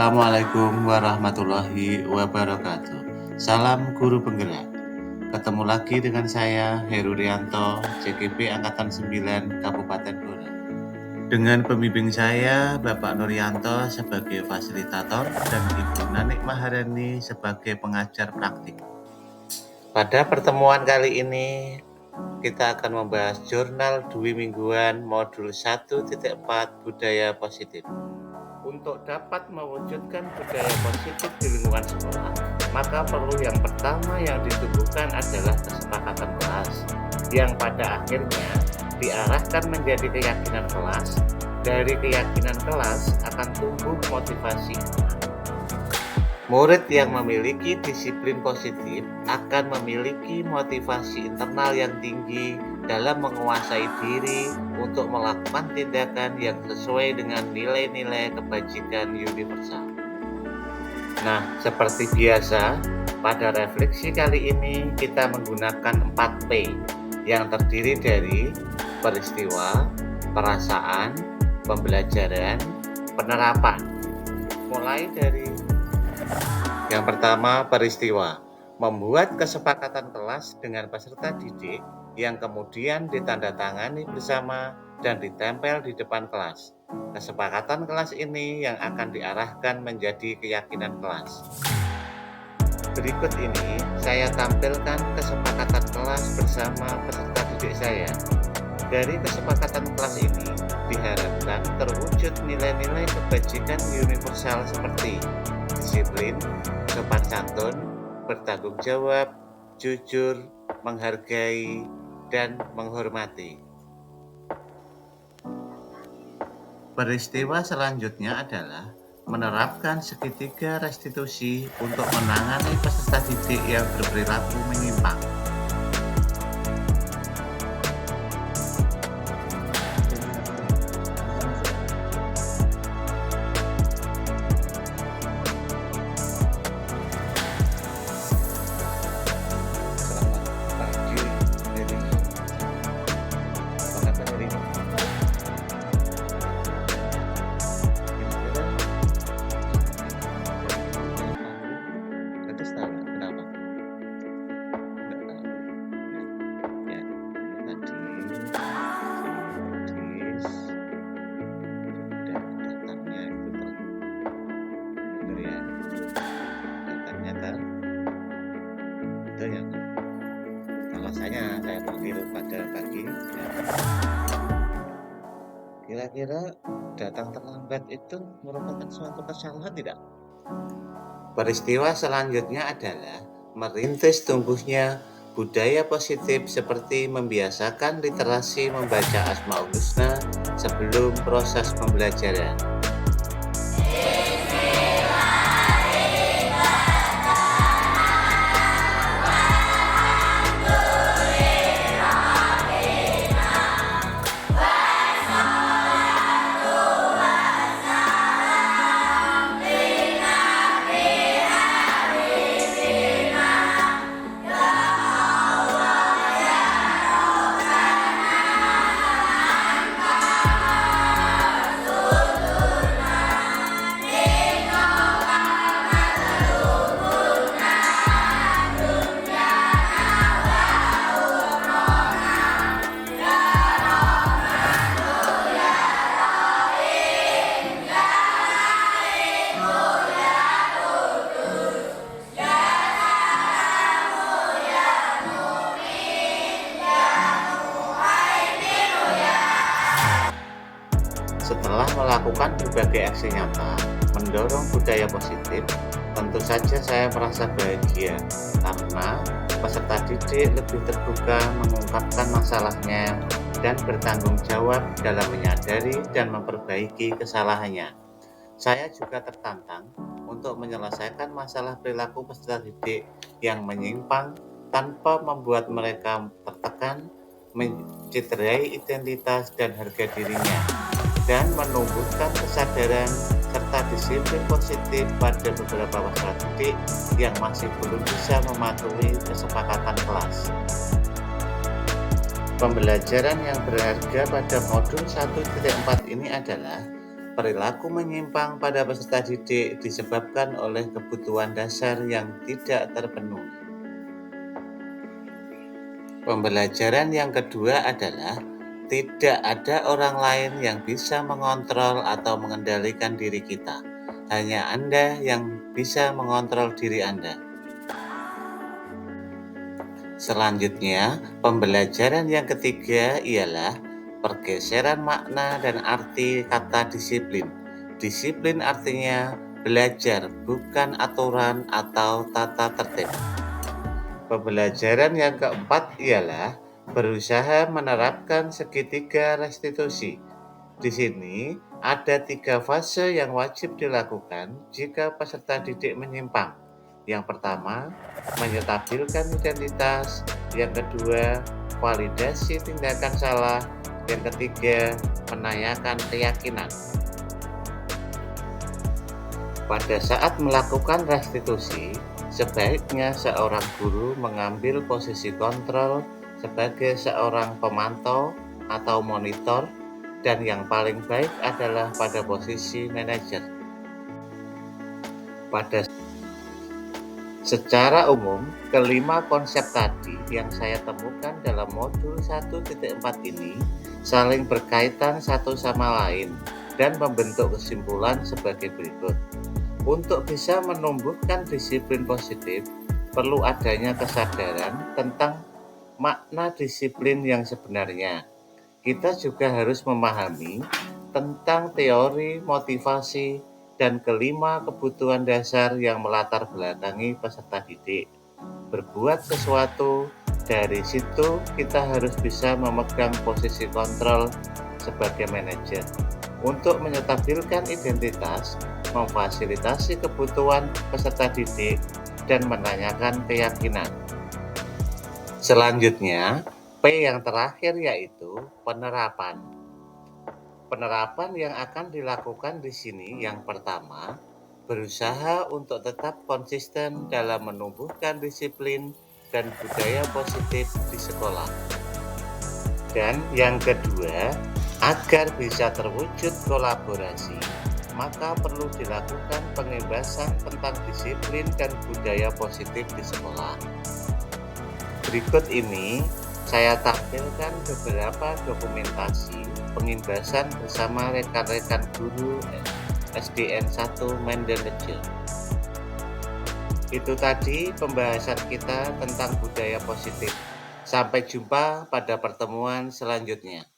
Assalamualaikum warahmatullahi wabarakatuh. Salam guru penggerak. Ketemu lagi dengan saya Heru Rianto, CGP Angkatan 9 Kabupaten Blora. Dengan pembimbing saya Bapak Nuryanto sebagai fasilitator dan Ibu Nanik Maharani sebagai pengajar praktik. Pada pertemuan kali ini kita akan membahas jurnal dwi mingguan modul 1.4 budaya positif. Untuk dapat mewujudkan budaya positif di lingkungan sekolah, maka perlu yang pertama yang ditumbuhkan adalah kesepakatan kelas, yang pada akhirnya diarahkan menjadi keyakinan kelas. Dari keyakinan kelas akan tumbuh motivasi. Murid yang memiliki disiplin positif akan memiliki motivasi internal yang tinggi dalam menguasai diri untuk melakukan tindakan yang sesuai dengan nilai-nilai kebajikan universal. Nah, seperti biasa, pada refleksi kali ini kita menggunakan 4P yang terdiri dari peristiwa, perasaan, pembelajaran, penerapan. Mulai dari yang pertama, peristiwa. Membuat kesepakatan kelas dengan peserta didik yang kemudian ditandatangani bersama dan ditempel di depan kelas. Kesepakatan kelas ini yang akan diarahkan menjadi keyakinan kelas. Berikut ini saya tampilkan kesepakatan kelas bersama peserta didik saya. Dari kesepakatan kelas ini diharapkan terwujud nilai-nilai kebajikan universal seperti disiplin, sopan santun, bertanggung jawab, jujur, menghargai, dan menghormati. Peristiwa selanjutnya adalah menerapkan segitiga restitusi untuk menangani peserta didik yang berperilaku menyimpang. Yang alasannya saya panggil pada pagi. Kira-kira datang terlambat itu merupakan suatu kesalahan tidak? Peristiwa selanjutnya adalah merintis tumbuhnya budaya positif seperti membiasakan literasi membaca Asmaul Husna sebelum proses pembelajaran. Setelah melakukan berbagai aksi nyata mendorong budaya positif, tentu saja saya merasa bahagia karena peserta didik lebih terbuka mengungkapkan masalahnya dan bertanggung jawab dalam menyadari dan memperbaiki kesalahannya. Saya juga tertantang untuk menyelesaikan masalah perilaku peserta didik yang menyimpang tanpa membuat mereka tertekan, mencederai identitas dan harga dirinya, dan menumbuhkan kesadaran serta disiplin positif pada beberapa peserta didik yang masih belum bisa mematuhi kesepakatan kelas. Pembelajaran yang berharga pada modul 1.4 ini adalah Perilaku menyimpang pada peserta didik disebabkan oleh kebutuhan dasar yang tidak terpenuhi. Pembelajaran yang kedua adalah tidak ada orang lain yang bisa mengontrol atau mengendalikan diri kita. Hanya Anda yang bisa mengontrol diri Anda. Selanjutnya, pembelajaran yang ketiga ialah pergeseran makna dan arti kata disiplin. Disiplin artinya belajar, bukan aturan atau tata tertib. Pembelajaran yang keempat ialah berusaha menerapkan segitiga restitusi. Di sini ada 3 fase yang wajib dilakukan jika peserta didik menyimpang. Yang pertama, menyetabilkan identitas. Yang kedua, validasi tindakan salah. Yang ketiga, menanyakan keyakinan. Pada saat melakukan restitusi, sebaiknya seorang guru mengambil posisi kontrol sebagai seorang pemantau atau monitor, dan yang paling baik adalah pada posisi manajer. Secara umum, kelima konsep tadi yang saya temukan dalam modul 1.4 ini saling berkaitan satu sama lain dan membentuk kesimpulan sebagai berikut. Untuk bisa menumbuhkan disiplin positif, perlu adanya kesadaran tentang makna disiplin yang sebenarnya. Kita juga harus memahami tentang teori motivasi dan kelima kebutuhan dasar yang melatar belakangi peserta didik. Berbuat sesuatu, dari situ kita harus bisa memegang posisi kontrol sebagai manajer untuk menyetabilkan identitas, memfasilitasi kebutuhan peserta didik, dan menanyakan keyakinan. Selanjutnya, P yang terakhir yaitu penerapan. Penerapan yang akan dilakukan di sini yang pertama, berusaha untuk tetap konsisten dalam menumbuhkan disiplin dan budaya positif di sekolah. Dan yang kedua, agar bisa terwujud kolaborasi, maka perlu dilakukan pengebasan tentang disiplin dan budaya positif di sekolah. Berikut ini saya tampilkan beberapa dokumentasi pengimbasan bersama rekan-rekan guru SDN 1 Mendenlecce. Itu tadi pembahasan kita tentang budaya positif. Sampai jumpa pada pertemuan selanjutnya.